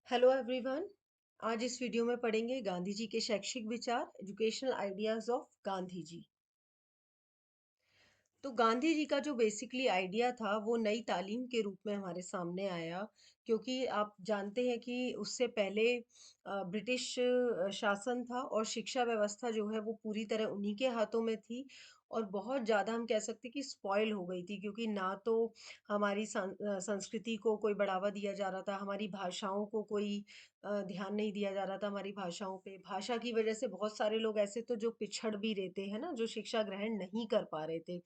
Hello everyone. आज इस video में पढ़ेंगे गांधी जी के शैक्षिक विचार, educational ideas of Gandhi ji. तो गांधी जी का जो बेसिकली आइडिया था वो नई तालीम के रूप में हमारे सामने आया, क्योंकि आप जानते हैं कि उससे पहले ब्रिटिश शासन था और शिक्षा व्यवस्था जो है वो पूरी तरह उन्हीं के हाथों में थी। और बहुत ज़्यादा हम कह सकते हैं कि स्पॉइल हो गई थी, क्योंकि ना तो हमारी संस्कृति को कोई बढ़ावा दिया जा रहा था, हमारी भाषाओं को कोई ध्यान नहीं दिया जा रहा था। हमारी भाषाओं पे भाषा की वजह से बहुत सारे लोग ऐसे तो जो पिछड़ भी रहते हैं ना, जो शिक्षा ग्रहण नहीं कर पा रहे थे।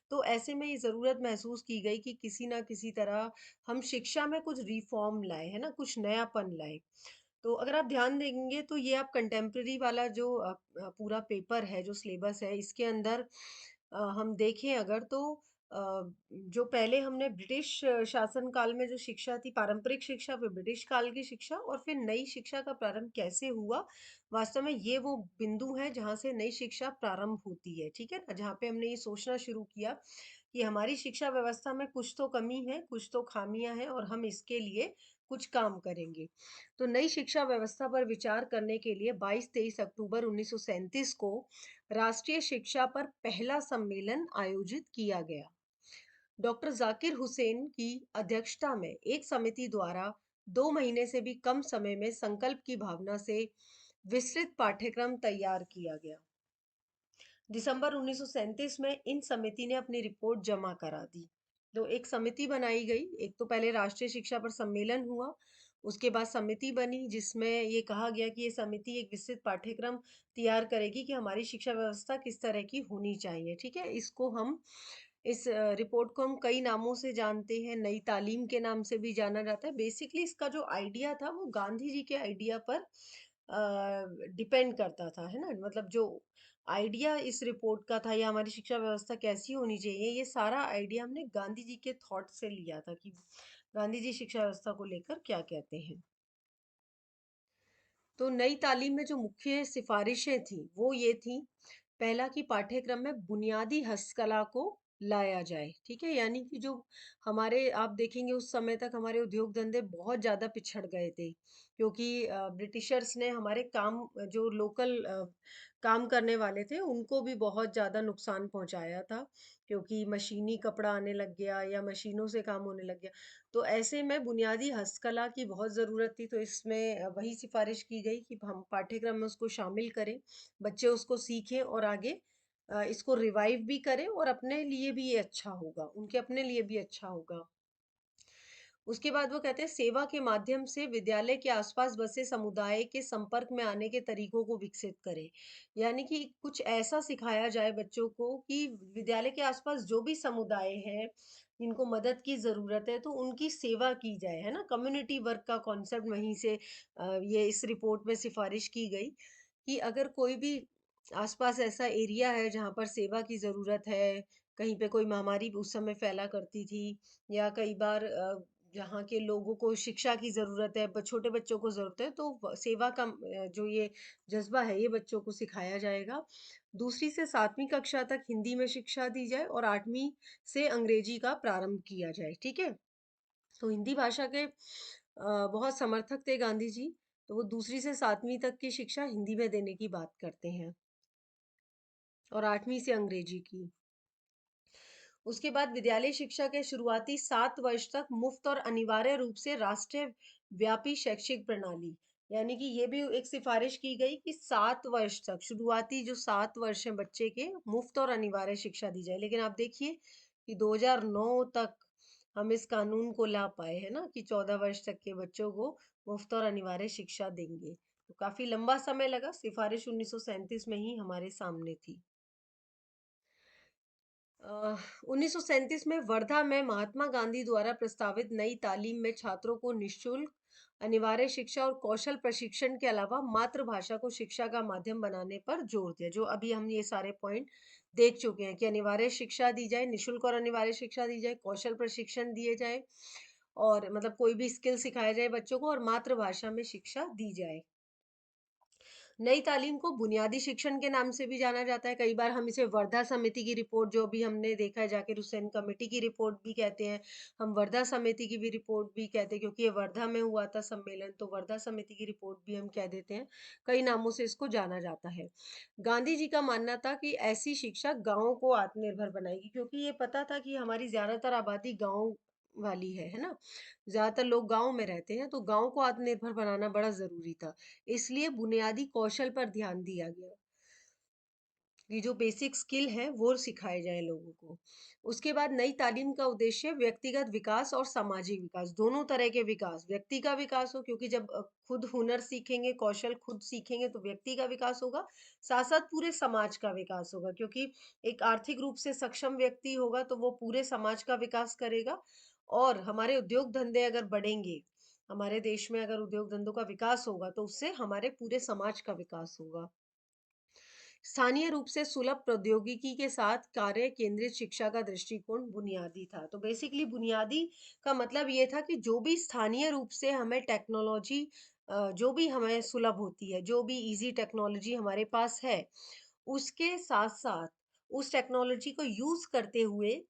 तो ऐसे में ये ज़रूरत महसूस की गई कि किसी ना किसी तरह हम शिक्षा में कुछ रिफॉर्म लाए, है ना, कुछ नयापन लाए। तो अगर आप ध्यान देंगे तो ये आप कंटेम्प्रेरी वाला जो पूरा पेपर है, जो सिलेबस है, इसके अंदर हम देखें अगर तो जो पहले हमने ब्रिटिश शासन काल में जो शिक्षा थी, पारंपरिक शिक्षा, फिर ब्रिटिश काल की शिक्षा और फिर नई शिक्षा का प्रारंभ कैसे हुआ। वास्तव में ये वो बिंदु है जहाँ से नई शिक्षा प्रारंभ होती है, ठीक है ना, जहाँ पे हमने ये सोचना शुरू किया कि हमारी शिक्षा व्यवस्था में कुछ तो कमी है, कुछ तो खामियां हैं और हम इसके लिए कुछ काम करेंगे। तो नई शिक्षा व्यवस्था पर विचार करने के लिए 22-23 अक्टूबर 1937 को राष्ट्रीय शिक्षा पर पहला सम्मेलन आयोजित किया गया। डॉक्टर जाकिर हुसैन की अध्यक्षता में एक समिति द्वारा 2 महीने से भी कम समय में संकल्प की भावना से विस्तृत पाठ्यक्रम तैयार किया गया। दिसंबर 1937 में इन समिति ने अपनी रिपोर्ट जमा करा दी। तो एक समिति बनाई गई। एक तो पहले राष्ट्रीय शिक्षा पर सम्मेलन हुआ, उसके बाद समिति बनी जिसमें ये कहा गया कि ये समिति एक विस्तृत पाठ्यक्रम तैयार करेगी कि हमारी शिक्षा व्यवस्था किस तरह की होनी चाहिए, ठीक है। इस रिपोर्ट को हम कई नामों से जानते हैं, नई तालीम के नाम से भी जाना जाता है। बेसिकली इसका जो आइडिया था वो गांधी जी के आइडिया पर डिपेंड करता था, है ना। मतलब जो आइडिया इस रिपोर्ट का था या हमारी शिक्षा व्यवस्था कैसी होनी चाहिए, ये सारा आइडिया हमने गांधी जी के थॉट से लिया था कि गांधी जी शिक्षा व्यवस्था को लेकर क्या कहते हैं। तो नई तालीम में जो मुख्य सिफारिशें थी वो ये थी। पहला कि पाठ्यक्रम में बुनियादी हस्तकला को लाया जाए, ठीक है। यानी कि जो हमारे आप देखेंगे उस समय तक हमारे उद्योग धंधे बहुत ज़्यादा पिछड़ गए थे, क्योंकि ब्रिटिशर्स ने हमारे काम, जो लोकल काम करने वाले थे, उनको भी बहुत ज़्यादा नुकसान पहुंचाया था, क्योंकि मशीनी कपड़ा आने लग गया या मशीनों से काम होने लग गया। तो ऐसे में बुनियादी हस्तकला की बहुत ज़रूरत थी, तो इसमें वही सिफारिश की गई कि हम पाठ्यक्रम में उसको शामिल करें, बच्चे उसको सीखें और आगे इसको रिवाइव भी करें और अपने लिए भी ये अच्छा होगा, उनके अपने लिए भी अच्छा होगा। उसके बाद वो कहते हैं सेवा के माध्यम से विद्यालय के आसपास बसे समुदाय के संपर्क में आने के तरीकों को विकसित करें। यानी कि कुछ ऐसा सिखाया जाए बच्चों को कि विद्यालय के आसपास जो भी समुदाय है जिनको मदद की जरूरत है तो उनकी सेवा की जाए, है ना। कम्युनिटी वर्क का कॉन्सेप्ट वहीं से ये इस रिपोर्ट में सिफारिश की गई कि अगर कोई भी आसपास ऐसा एरिया है जहाँ पर सेवा की जरूरत है, कहीं पे कोई महामारी उस समय फैला करती थी, या कई बार जहाँ के लोगों को शिक्षा की ज़रूरत है, छोटे बच्चों को ज़रूरत है, तो सेवा का जो ये जज्बा है ये बच्चों को सिखाया जाएगा। दूसरी से 7वीं कक्षा तक हिंदी में शिक्षा दी जाए और 8वीं से अंग्रेजी का प्रारंभ किया जाए, ठीक है। तो हिंदी भाषा के बहुत समर्थक थे गांधी जी। तो वो दूसरी से 7वीं तक की शिक्षा हिंदी में देने की बात करते हैं और 8वीं से अंग्रेजी की। उसके बाद विद्यालय शिक्षा के शुरुआती 7 वर्ष तक मुफ्त और अनिवार्य रूप से राष्ट्रीय व्यापी शैक्षिक प्रणाली। यानी कि ये भी एक सिफारिश की गई कि 7 वर्ष तक, शुरुआती जो 7 वर्ष हैं बच्चे के, मुफ्त और अनिवार्य शिक्षा दी जाए। लेकिन आप देखिए कि 2009 तक हम इस कानून को ला पाए, है ना, कि 14 वर्ष तक के बच्चों को मुफ्त और अनिवार्य शिक्षा देंगे। तो काफी लंबा समय लगा, सिफारिश 1937 में ही हमारे सामने थी। 1937 में वर्धा में महात्मा गांधी द्वारा प्रस्तावित नई तालीम में छात्रों को निःशुल्क अनिवार्य शिक्षा और कौशल प्रशिक्षण के अलावा मातृभाषा को शिक्षा का माध्यम बनाने पर जोर दिया। जो अभी हम ये सारे पॉइंट देख चुके हैं कि अनिवार्य शिक्षा दी जाए, निःशुल्क और अनिवार्य शिक्षा दी जाए, कौशल प्रशिक्षण दिए जाए, और मतलब कोई भी स्किल सिखाया जाए बच्चों को, और मातृभाषा में शिक्षा दी जाए। नई तालीम को बुनियादी शिक्षण के नाम से भी जाना जाता है। कई बार हम इसे वर्धा समिति की रिपोर्ट, जो अभी हमने देखा है जाकिर हुसैन कमेटी की रिपोर्ट भी कहते हैं। हम वर्धा समिति की भी रिपोर्ट भी कहते हैं, क्योंकि ये वर्धा में हुआ था सम्मेलन, तो वर्धा समिति की रिपोर्ट भी हम कह देते हैं। कई नामों से इसको जाना जाता है। गांधी जी का मानना था कि ऐसी शिक्षा गाँव को आत्मनिर्भर बनाएगी, क्योंकि ये पता था कि हमारी ज्यादातर आबादी गाँव वाली है ना? ज्यादातर लोग गाँव में रहते हैं, तो गाँव को आत्मनिर्भर बनाना बड़ा जरूरी था। इसलिए बुनियादी कौशल पर ध्यान दिया गया कि जो बेसिक स्किल है वो सिखाए जाए लोगों को। उसके बाद नई तालीम का उद्देश्य व्यक्तिगत विकास और सामाजिक विकास, दोनों तरह के विकास, व्यक्ति का विकास हो, क्योंकि जब खुद हुनर सीखेंगे, कौशल खुद सीखेंगे तो व्यक्ति का विकास होगा, साथ साथ पूरे समाज का विकास होगा, क्योंकि एक आर्थिक रूप से सक्षम व्यक्ति होगा तो वो पूरे समाज का विकास करेगा। और हमारे उद्योग धंधे अगर बढ़ेंगे, हमारे देश में अगर उद्योग धंधों का विकास होगा तो उससे हमारे पूरे समाज का विकास होगा। स्थानीय रूप से सुलभ प्रौद्योगिकी के साथ कार्य केंद्रित शिक्षा का दृष्टिकोण बुनियादी था। तो बेसिकली बुनियादी का मतलब ये था कि जो भी स्थानीय रूप से हमें टेक्नोलॉजी, जो भी हमें सुलभ होती है, जो भी इजी टेक्नोलॉजी हमारे पास है, उसके साथ साथ उस टेक्नोलॉजी को यूज करते हुए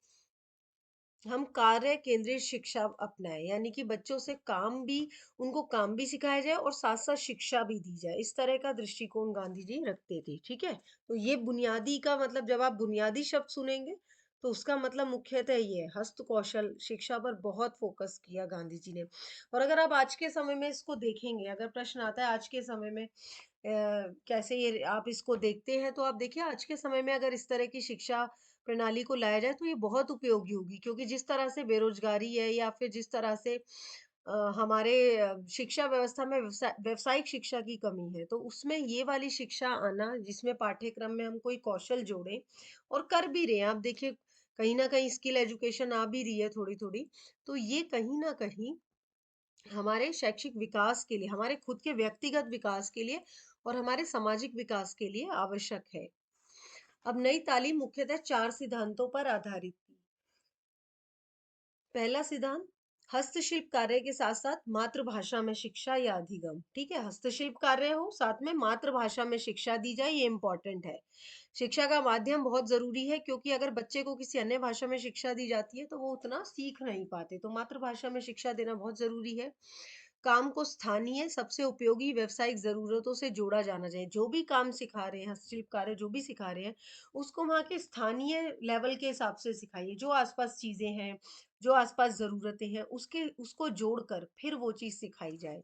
हम कार्य केंद्रित शिक्षा अपनाएं, यानी कि बच्चों से काम भी, उनको काम भी सिखाया जाए और साथ साथ शिक्षा भी दी जाए। इस तरह का दृष्टिकोण गांधी जी रखते थे। ठीक है, तो ये बुनियादी का मतलब, जब आप बुनियादी शब्द सुनेंगे तो उसका मतलब मुख्यतः ये है, हस्त कौशल शिक्षा पर बहुत फोकस किया गांधी जी ने। और अगर आप आज के समय में इसको देखेंगे, अगर प्रश्न आता है आज के समय में कैसे ये आप इसको देखते हैं, तो आप देखिए आज के समय में अगर इस तरह की शिक्षा प्रणाली को लाया जाए तो ये बहुत उपयोगी होगी, क्योंकि जिस तरह से बेरोजगारी है, या फिर जिस तरह से हमारे शिक्षा व्यवस्था में व्यवसायिक शिक्षा की कमी है, तो उसमें ये वाली शिक्षा आना, जिसमें पाठ्यक्रम में हम कोई कौशल जोड़ें और कर भी रहे हैं, आप देखिए कहीं ना कहीं स्किल एजुकेशन आ भी रही है थोड़ी थोड़ी, तो ये कहीं ना कहीं हमारे शैक्षिक विकास के लिए, हमारे खुद के व्यक्तिगत विकास के लिए और हमारे सामाजिक विकास के लिए आवश्यक है। अब नई तालीम मुख्यतः 4 सिद्धांतों पर आधारित थी। पहला सिद्धांत, हस्तशिल्प कार्य के साथ साथ मातृभाषा में शिक्षा या अधिगम। ठीक है, हस्तशिल्प कार्य हो, साथ में मातृभाषा में शिक्षा दी जाए, ये इंपॉर्टेंट है। शिक्षा का माध्यम बहुत जरूरी है, क्योंकि अगर बच्चे को किसी अन्य भाषा में शिक्षा दी जाती है तो वो उतना सीख नहीं पाते, तो मातृभाषा में शिक्षा देना बहुत जरूरी है। काम को स्थानीय सबसे उपयोगी व्यवसायिक जरूरतों से जोड़ा जाना चाहिए। जो भी काम सिखा रहे हैं, हस्तशिल्प कार्य जो भी सिखा रहे हैं, उसको वहाँ के स्थानीय लेवल के हिसाब से सिखाइए। जो आसपास चीजें हैं, जो आसपास जरूरतें हैं, उसके उसको जोड़कर फिर वो चीज सिखाई जाए।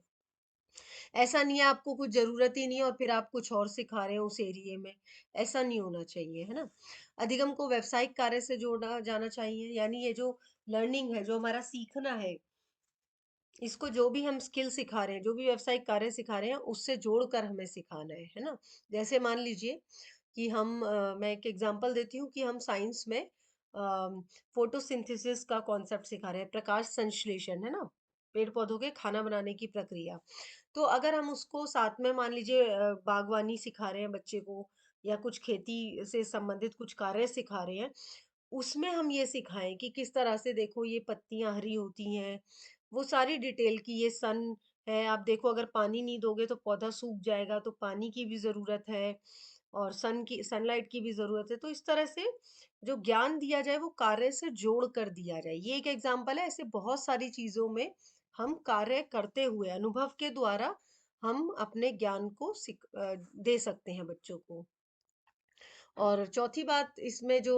ऐसा नहीं है आपको कुछ जरूरत ही नहीं है और फिर आप कुछ और सिखा रहे हो उस एरिया में, ऐसा नहीं होना चाहिए, है ना? अधिगम को व्यावसायिक कार्य से जोड़ा जाना चाहिए, यानी ये जो लर्निंग है, जो हमारा सीखना है, इसको जो भी हम स्किल सिखा रहे हैं, जो भी व्यावसायिक कार्य सिखा रहे हैं, उससे जोड़कर हमें सिखाना है ना? जैसे मान लीजिए कि मैं एक एग्जांपल देती हूँ कि हम साइंस में फोटोसिंथेसिस का कॉन्सेप्ट सिखा रहे हैं, प्रकाश संश्लेषण, है ना? पेड़ पौधों के खाना बनाने की प्रक्रिया। तो अगर हम उसको साथ में मान लीजिए बागवानी सिखा रहे हैं बच्चे को, या कुछ खेती से संबंधित कुछ कार्य सिखा रहे हैं, उसमें हम ये सिखाएं कि किस तरह से, देखो ये पत्तियां हरी होती हैं, वो सारी डिटेल की, ये सन है, आप देखो अगर पानी नहीं दोगे तो पौधा सूख जाएगा, तो पानी की भी जरूरत है, और सनलाइट की भी जरूरत है। तो इस तरह से जो ज्ञान दिया जाए वो कार्य से जोड़ कर दिया जाए, ये एक एग्जाम्पल है। ऐसे बहुत सारी चीजों में हम कार्य करते हुए अनुभव के द्वारा हम अपने ज्ञान को दे सकते हैं बच्चों को। और चौथी बात इसमें जो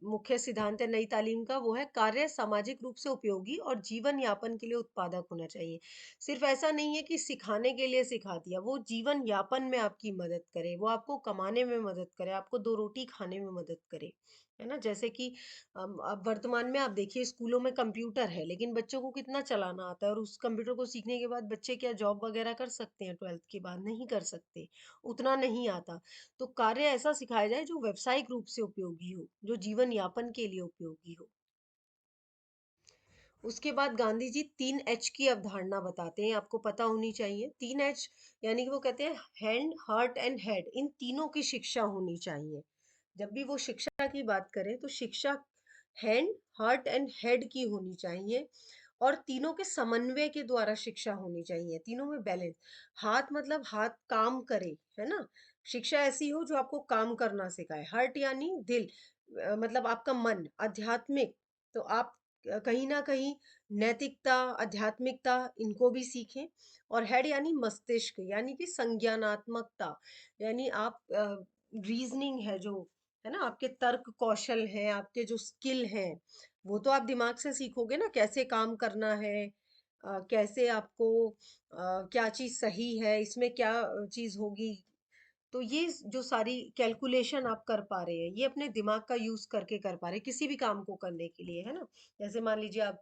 मुख्य सिद्धांत है नई तालीम का, वो है कार्य सामाजिक रूप से उपयोगी और जीवन यापन के लिए उत्पादक होना चाहिए। सिर्फ ऐसा नहीं है कि सिखाने के लिए सिखा दिया, वो जीवन यापन में आपकी मदद करे, वो आपको कमाने में मदद करे, आपको दो रोटी खाने में मदद करे, है ना? जैसे कि अब वर्तमान में आप देखिए स्कूलों में कंप्यूटर है, लेकिन बच्चों को कितना चलाना आता है, और उस कंप्यूटर को सीखने के बाद बच्चे क्या जॉब वगैरह कर सकते हैं? 12th के बाद नहीं कर सकते, उतना नहीं आता। तो कार्य ऐसा सिखाया जाए जो व्यावसायिक रूप से उपयोगी हो, जो जीवन यापन के लिए उपयोगी हो। उसके बाद गांधी जी 3 H की अवधारणा बताते हैं, आपको पता होनी चाहिए। 3 H यानी कि वो कहते हैं हैंड, हार्ट एंड हेड, इन तीनों की शिक्षा होनी चाहिए। जब भी वो शिक्षा की बात करें तो शिक्षा हैंड, हार्ट एंड हेड की होनी चाहिए। और तीनों के समन्वय के द्वारा शिक्षा होनी चाहिए, तीनों में बैलेंस। हाथ मतलब हाथ काम करे, है ना? शिक्षा ऐसी हो जो आपको काम करना सिखाए। हार्ट यानी दिल, मतलब आपका मन, आध्यात्मिक। तो आप कहीं न कहीं नैतिकता, आध्यात्मिकता इनको भी सीखें। और हेड यानी मस्तिष्क, यानी कि संज्ञानात्मकता, यानी आप रीज़निंग है जो, है ना? आपके तर्क कौशल हैं, आपके जो स्किल हैं, वो तो आप दिमाग से सीखोगे ना, कैसे काम करना है, कैसे आपको क्या चीज़ सही है, इसमें क्या चीज़ होगी। तो ये जो सारी कैलकुलेशन आप कर पा रहे हैं, ये अपने दिमाग का यूज़ करके कर पा रहे हैं, किसी भी काम को करने के लिए, है ना? जैसे मान लीजिए आप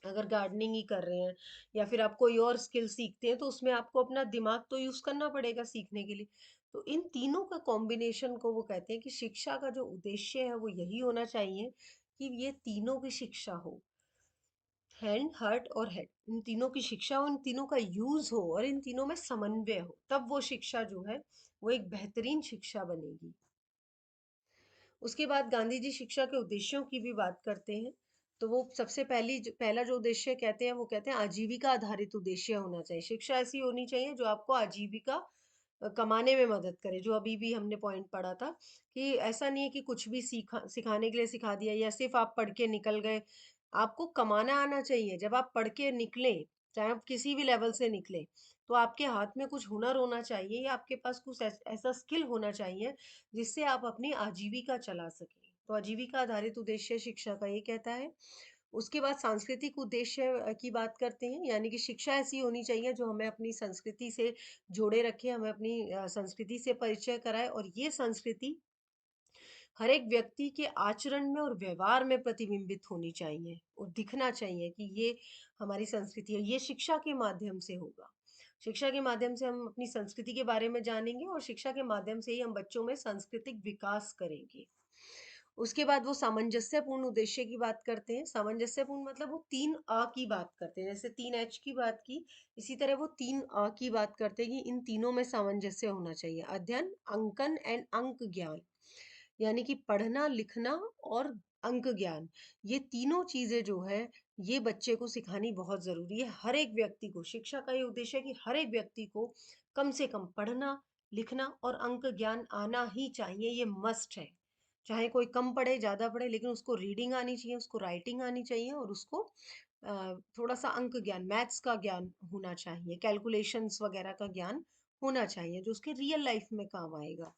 अगर गार्डनिंग ही कर रहे हैं या फिर आप कोई और स्किल सीखते हैं, तो उसमें आपको अपना दिमाग तो यूज़ करना पड़ेगा सीखने के लिए। तो इन तीनों का कॉम्बिनेशन को वो कहते हैं कि शिक्षा का जो उद्देश्य है वो यही होना चाहिए कि ये तीनों की शिक्षा हो। हैंड, हार्ट और हेड, इन तीनों की शिक्षा हो, इन तीनों का यूज़ हो और इन तीनों में समन्वय हो, तब वो शिक्षा जो है वो एक बेहतरीन शिक्षा बनेगी। उसके बाद गांधी जी शिक्षा के उद्देश्यों की भी बात करते हैं। तो वो सबसे पहला जो उद्देश्य कहते हैं वो कहते हैं आजीविका आधारित उद्देश्य होना चाहिए। शिक्षा ऐसी होनी चाहिए जो आपको आजीविका कमाने में मदद करे, जो अभी भी हमने पॉइंट पढ़ा था कि ऐसा नहीं है कि कुछ भी सिखाने के लिए सिखा दिया या सिर्फ आप पढ़ के निकल गए। आपको कमाना आना चाहिए। जब आप पढ़ के निकले, चाहे आप किसी भी लेवल से निकले, तो आपके हाथ में कुछ हुनर होना चाहिए या आपके पास कुछ ऐसा स्किल होना चाहिए जिससे आप अपनी आजीविका चला सकें। तो आजीविका आधारित उद्देश्य शिक्षा का ये कहता है। उसके बाद सांस्कृतिक उद्देश्य की बात करते हैं, यानी कि शिक्षा ऐसी होनी चाहिए जो हमें अपनी संस्कृति से जोड़े रखे, हमें अपनी संस्कृति से परिचय कराए और ये संस्कृति हर एक व्यक्ति के आचरण में और व्यवहार में प्रतिबिंबित होनी चाहिए और दिखना चाहिए कि ये हमारी संस्कृति है। ये शिक्षा के माध्यम से होगा। शिक्षा के माध्यम से हम अपनी संस्कृति के बारे में जानेंगे और शिक्षा के माध्यम से ही हम बच्चों में सांस्कृतिक विकास करेंगे। उसके बाद वो सामंजस्यपूर्ण उद्देश्य की बात करते हैं। सामंजस्यपूर्ण मतलब वो 3 की बात करते हैं। जैसे 3 की बात की, इसी तरह वो 3 की बात करते हैं कि इन तीनों में सामंजस्य होना चाहिए। अध्ययन, अंकन एंड अंक ज्ञान। यानी कि पढ़ना, लिखना और अंक ज्ञान। ये तीनों चीज़ें जो है, ये बच्चे को सिखानी बहुत ज़रूरी है। हर एक व्यक्ति को, शिक्षा का ये उद्देश्य है कि हर एक व्यक्ति को कम से कम पढ़ना, लिखना और अंक ज्ञान आना ही चाहिए, ये मस्ट है। चाहे कोई कम पढ़े, ज़्यादा पढ़े, लेकिन उसको रीडिंग आनी चाहिए, उसको राइटिंग आनी चाहिए और उसको थोड़ा-सा अंक ज्ञान, मैथ्स का ज्ञान होना चाहिए, कैलकुलेशंस वगैरह का ज्ञान होना चाहिए, जो उसके रियल लाइफ में काम आएगा।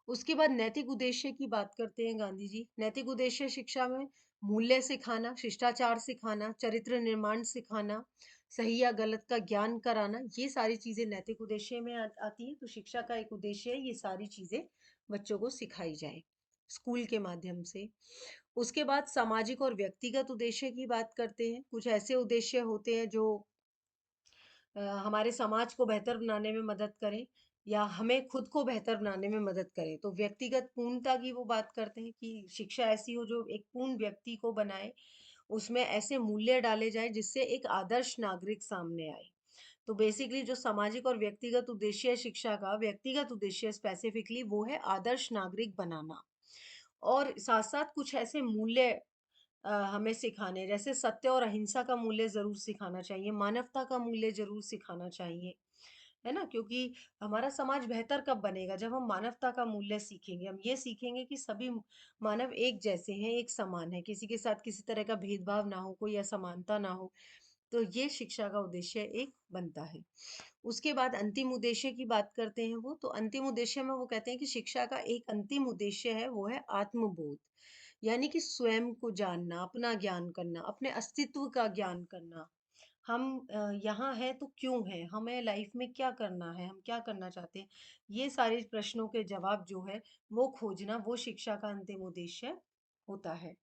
उसके बाद नैतिक उद्देश्य की बात करते हैं गांधी जी। नैतिक उद्देश्य शिक्षा में मूल्य सिखाना, शिष्टाचार सिखाना, चरित्र निर्माण सिखाना, सही या गलत का ज्ञान कराना, ये सारी चीजें नैतिक उद्देश्य में आती हैं। तो शिक्षा का एक उद्देश्य है ये सारी चीजें बच्चों को सिखाई जाए स्कूल के माध्यम से। उसके बाद सामाजिक और व्यक्तिगत उद्देश्य की बात करते हैं। कुछ ऐसे उद्देश्य होते हैं जो हमारे समाज को बेहतर बनाने में मदद करें या हमें खुद को बेहतर बनाने में मदद करें। तो व्यक्तिगत पूर्णता की वो बात करते हैं कि शिक्षा ऐसी हो जो एक पूर्ण व्यक्ति को बनाए, उसमें ऐसे मूल्य डाले जाए जिससे एक आदर्श नागरिक सामने आए। तो बेसिकली जो सामाजिक और व्यक्तिगत उद्देश्य है शिक्षा का, व्यक्तिगत उद्देश्य स्पेसिफिकली वो है आदर्श नागरिक बनाना और साथ साथ कुछ ऐसे मूल्य हमें सिखाने हैं, जैसे सत्य और अहिंसा का मूल्य ज़रूर सिखाना चाहिए, मानवता का मूल्य ज़रूर सिखाना चाहिए, है ना? क्योंकि हमारा समाज बेहतर कब बनेगा? जब हम मानवता का मूल्य सीखेंगे, हम ये सीखेंगे कि सभी मानव एक जैसे हैं, एक समान हैं, किसी के साथ किसी तरह का भेदभाव ना हो, कोई असमानता ना हो। तो ये शिक्षा का उद्देश्य एक बनता है। उसके बाद अंतिम उद्देश्य की बात करते हैं वो, तो अंतिम उद्देश्य में वो कहते हैं कि शिक्षा का एक अंतिम उद्देश्य है, वो है आत्मबोध। यानी कि स्वयं को जानना, अपना ज्ञान करना, अपने अस्तित्व का ज्ञान करना। हम यहाँ हैं तो क्यों हैं? हमें लाइफ में क्या करना है? हम क्या करना चाहते हैं? ये सारे प्रश्नों के जवाब जो है, वो खोजना, वो शिक्षा का अंतिम उद्देश्य होता है।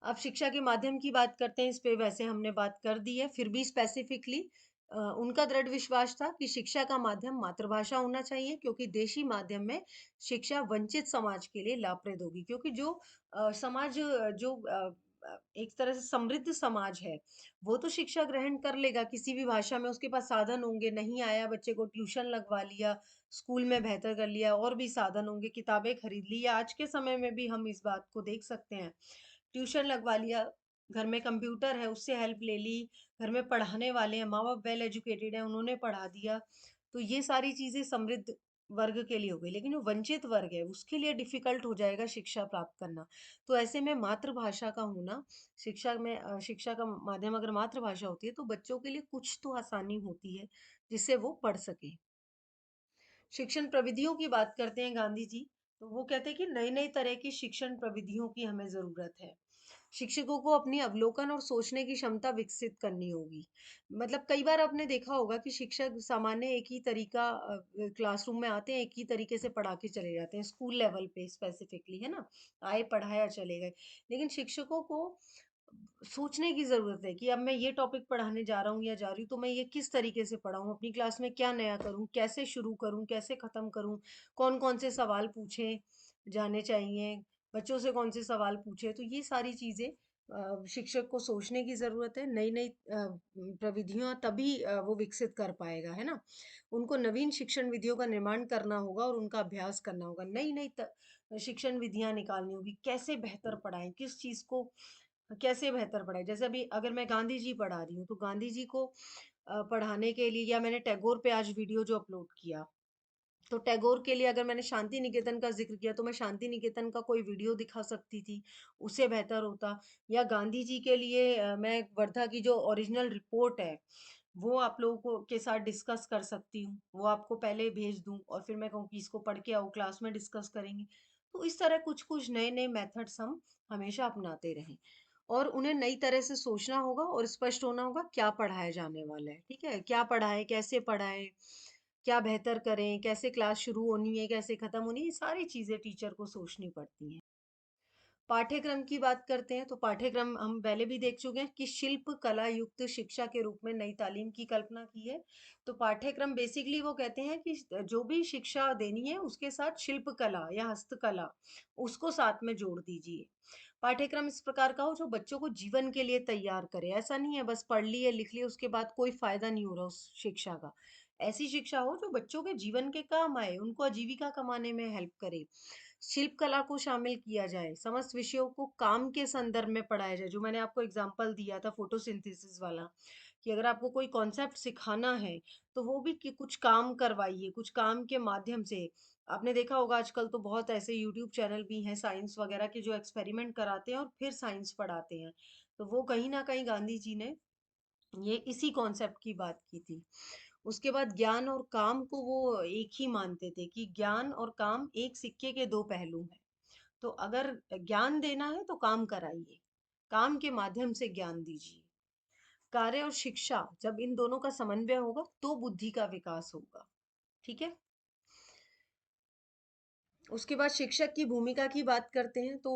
अब शिक्षा के माध्यम की बात करते हैं, इस पे वैसे हमने बात कर दी है, फिर भी स्पेसिफिकली उनका दृढ़ विश्वास था कि शिक्षा का माध्यम मातृभाषा होना चाहिए क्योंकि देशी माध्यम में शिक्षा वंचित समाज के लिए लाभप्रद होगी क्योंकि जो समाज जो एक तरह से समृद्ध समाज है वो तो शिक्षा ग्रहण कर लेगा किसी भी भाषा में उसके पास साधन होंगे नहीं आया बच्चे को ट्यूशन लगवा लिया स्कूल में बेहतर कर लिया और भी साधन होंगे किताबें खरीद ली या आज के समय में भी हम इस बात को देख सकते हैं ट्यूशन लगवा लिया घर में कंप्यूटर है उससे हेल्प ले ली, घर में पढ़ाने वाले हैं, माँ बाप वेल एजुकेटेड हैं उन्होंने पढ़ा दिया, तो ये सारी चीजें समृद्ध वर्ग के लिए हो गई। लेकिन जो वंचित वर्ग है उसके लिए डिफिकल्ट हो जाएगा शिक्षा प्राप्त करना। तो ऐसे में मातृभाषा का होना, शिक्षा का माध्यम अगर मातृभाषा होती है तो बच्चों के लिए कुछ तो आसानी होती है जिससे वो पढ़ सके। शिक्षण प्रविधियों की बात करते हैं गांधी जी, तो वो कहते हैं कि नई नई तरह की शिक्षण प्रविधियों की हमें जरूरत है। शिक्षकों को अपनी अवलोकन और सोचने की क्षमता विकसित करनी होगी। मतलब कई बार आपने देखा होगा कि शिक्षक सामान्य एक ही तरीका क्लासरूम में आते हैं, एक ही तरीके से पढ़ा के चले जाते हैं, स्कूल लेवल पे स्पेसिफिकली, है ना? आए पढ़ाया चले गए। लेकिन शिक्षकों को सोचने की जरूरत है कि अब मैं ये टॉपिक पढ़ाने जा रहा हूँ या जा रही हूँ तो मैं ये किस तरीके से पढ़ाऊँ, अपनी क्लास में क्या नया करूँ, कैसे शुरू करूँ, कैसे खत्म करूँ, कौन कौन से सवाल पूछे जाने चाहिए, बच्चों से कौन से सवाल पूछे। तो ये सारी चीजें शिक्षक को सोचने की जरूरत है। नई नई प्रविधियां तभी वो विकसित कर पाएगा, है ना? उनको नवीन शिक्षण विधियों का निर्माण करना होगा और उनका अभ्यास करना होगा। नई नई शिक्षण विधियां निकालनी होगी, कैसे बेहतर पढ़ाएं, किस चीज को कैसे बेहतर पढ़ाएं। जैसे अभी अगर मैं गांधी जी पढ़ा रही हूँ तो गांधी जी को पढ़ाने के लिए, या मैंने टैगोर पे आज वीडियो जो अपलोड किया, तो टैगोर के लिए अगर मैंने शांति निकेतन का जिक्र किया तो मैं शांति निकेतन का कोई वीडियो दिखा सकती थी, उससे बेहतर होता। या गांधी जी के लिए मैं वर्धा की जो ओरिजिनल रिपोर्ट है वो आप लोगों को के साथ डिस्कस कर सकती हूँ, वो आपको पहले भेज दूं और फिर मैं कहूँ कि इसको पढ़ के आओ, क्लास में डिस्कस करेंगे। तो इस तरह कुछ कुछ नए नए मेथड्स हम हमेशा अपनाते रहें, और उन्हें नई तरह से सोचना होगा और स्पष्ट होना होगा क्या पढ़ाया जाने वाला है। ठीक है, क्या पढ़ाएं, कैसे पढ़ाएं, क्या बेहतर करें, कैसे क्लास शुरू होनी है, कैसे खत्म होनी है, ये सारी चीजें टीचर को सोचनी पड़ती हैं। पाठ्यक्रम की बात करते हैं तो पाठ्यक्रम हम पहले भी देख चुके हैं कि शिल्प कला युक्त शिक्षा के रूप में नई तालीम की कल्पना की है। तो पाठ्यक्रम बेसिकली वो कहते हैं कि जो भी शिक्षा देनी है उसके साथ शिल्प कला या हस्तकला उसको साथ में जोड़ दीजिए। पाठ्यक्रम इस प्रकार का हो जो बच्चों को जीवन के लिए तैयार करे। ऐसा नहीं है बस पढ़ लिए लिख लिए उसके बाद कोई फायदा नहीं हो रहा उस शिक्षा का। ऐसी शिक्षा हो जो बच्चों के जीवन के काम आए, उनको आजीविका कमाने में हेल्प करे। शिल्प कला को शामिल किया जाए, समस्त विषयों को काम के संदर्भ में पढ़ाया जाए। जो मैंने आपको एग्जांपल दिया था फोटोसिंथेसिस वाला, कि अगर आपको कोई कॉन्सेप्ट सिखाना है तो वो भी कि कुछ काम करवाइए, कुछ काम के माध्यम से। आपने देखा होगा आजकल तो बहुत ऐसे यूट्यूब चैनल भी हैं साइंस वगैरह के जो एक्सपेरिमेंट कराते हैं और फिर साइंस पढ़ाते हैं। तो वो कहीं ना कहीं गांधी जी ने ये इसी कॉन्सेप्ट की बात की थी। उसके बाद ज्ञान और काम को वो एक ही मानते थे कि ज्ञान और काम एक सिक्के के दो पहलू हैं। तो अगर ज्ञान देना है तो काम कराइए, काम के माध्यम से ज्ञान दीजिए। कार्य और शिक्षा जब इन दोनों का समन्वय होगा तो बुद्धि का विकास होगा। ठीक है। उसके बाद शिक्षक की भूमिका की बात करते हैं तो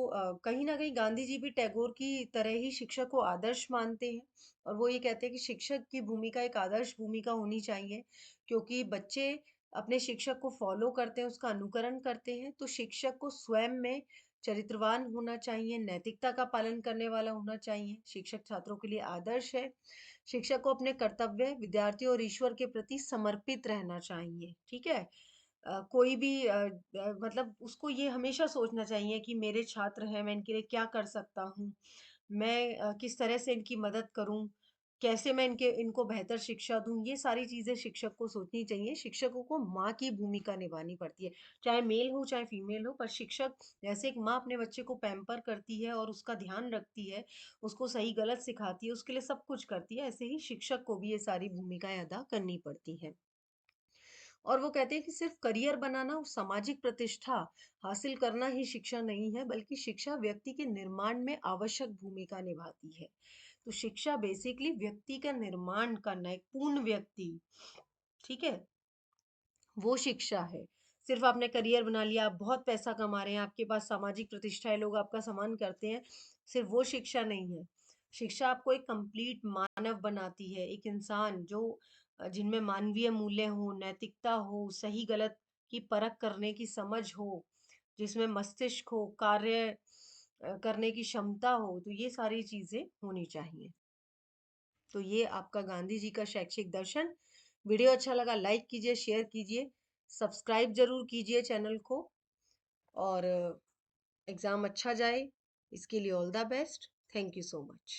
कहीं ना कहीं गांधी जी भी टैगोर की तरह ही शिक्षक को आदर्श मानते हैं। और वो ये कहते हैं कि शिक्षक की भूमिका एक आदर्श भूमिका होनी चाहिए, क्योंकि बच्चे अपने शिक्षक को फॉलो करते हैं, उसका अनुकरण करते हैं। तो शिक्षक को स्वयं में चरित्रवान होना चाहिए, नैतिकता का पालन करने वाला होना चाहिए। शिक्षक छात्रों के लिए आदर्श है। शिक्षक को अपने कर्तव्य, विद्यार्थियों और ईश्वर के प्रति समर्पित रहना चाहिए। ठीक है। कोई भी मतलब उसको ये हमेशा सोचना चाहिए कि मेरे छात्र हैं, मैं इनके लिए क्या कर सकता हूँ, मैं किस तरह से इनकी मदद करूँ, कैसे मैं इनको बेहतर शिक्षा दूँ। ये सारी चीजें शिक्षक को सोचनी चाहिए। शिक्षकों को माँ की भूमिका निभानी पड़ती है, चाहे मेल हो चाहे फीमेल हो। पर शिक्षक, जैसे एक माँ अपने बच्चे को पैम्पर करती है और उसका ध्यान रखती है, उसको सही गलत सिखाती है, उसके लिए सब कुछ करती है, ऐसे ही शिक्षक को भी ये सारी भूमिकाएं अदा करनी पड़ती है। और वो कहते हैं कि सिर्फ करियर बनाना और सामाजिक प्रतिष्ठा हासिल करना ही शिक्षा नहीं है, बल्कि शिक्षा व्यक्ति के निर्माण में आवश्यक भूमिका निभाती है। तो शिक्षा बेसिकली व्यक्ति का निर्माण करना, एक पूर्ण व्यक्ति, ठीक है, वो शिक्षा है। सिर्फ आपने करियर बना लिया, आप बहुत पैसा कमा रहे हैं, आपके पास सामाजिक प्रतिष्ठा है, लोग आपका सम्मान करते हैं, सिर्फ वो शिक्षा नहीं है। शिक्षा आपको एक कंप्लीट मानव बनाती है, एक इंसान जो जिनमें मानवीय मूल्य हो, नैतिकता हो, सही गलत की परख करने की समझ हो, जिसमें मस्तिष्क हो, कार्य करने की क्षमता हो। तो ये सारी चीजें होनी चाहिए। तो ये आपका गांधी जी का शैक्षिक दर्शन। वीडियो अच्छा लगा लाइक कीजिए, शेयर कीजिए, सब्सक्राइब जरूर कीजिए चैनल को। और एग्जाम अच्छा जाए इसके लिए all the best. Thank you so much.